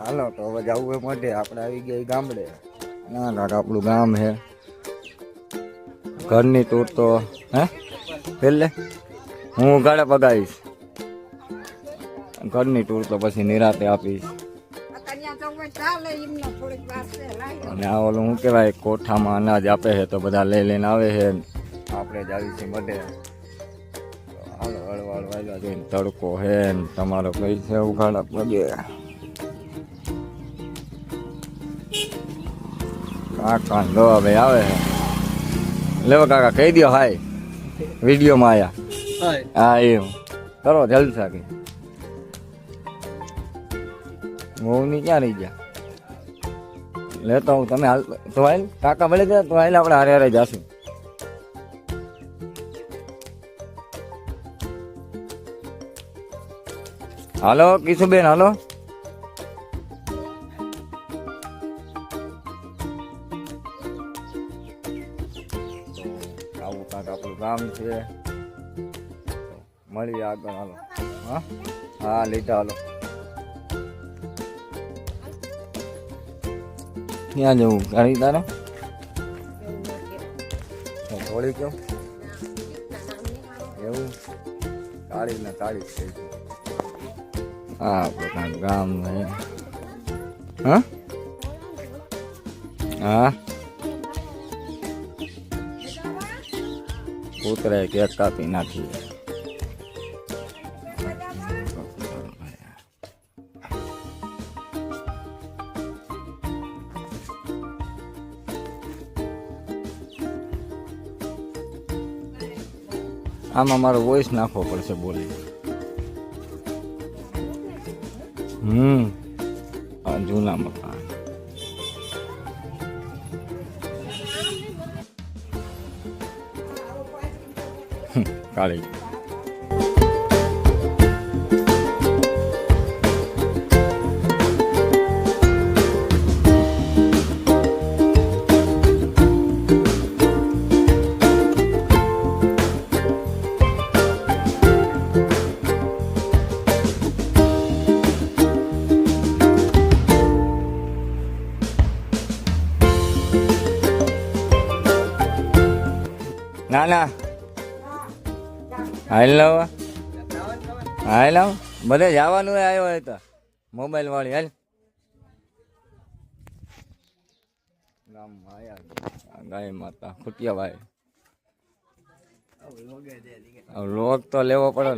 હાલો તો હવે જવું એ મોઢે આપણે આવી ગયા ગામડે. ના કાક આપણું ગામ હે. ઘરની ટૂર તો હે પેલે હું ગાડે પગાવીશ. ઘરની ટૂર તો પછી નિરાતે આપીશ. અને આ ઓલું શું કહેવાય કોઠામાં અનાજ આપે છે તો બધા લઈ લઈને આવે છે. આપણે જ આવી છીએ મોઢે. હાલો હળવાળ વાગ્યા જોઈને તડકો હે ને તમારો કઈ છે ઉઘાડા પગે. કાકા લો ભાઈ આવે છે. લેવો કાકા કહી દો હાય વિડીયોમાં આયા. હા એમ કરો જલસા કે મોની ક્યાં રહી ગયા. લેતો હું તમે હાલ તો હાલ કાકા ભલે ગયા તો હાલ આપણે હારે હારે જાશું. હાલો કિશુબેન હાલો. આવું કાંક આપણું ગામ છે. મળીએ આગળ હાલો. હા હા લીટા હાલો. ક્યાં જવું ગાડી તારે થોડી કેવું એવું કાળી ને કાળી થઈ છે. હા પોતાનું ગામ હે. હા હા કૂતરે કેક કાપી નાખી. આમાં મારો વોઇસ નાખવો પડશે બોલી. આ જૂના મકાન કાળી ના ના હાલ લાવ હાલ લાવ બધે જવાનું આવ્યો હોય તો મોબાઈલ વાળી હાલ ગામમાં આવ્યા ગાય માતા ખૂટિયા ભાઈ લોક તો લેવો પડે ને.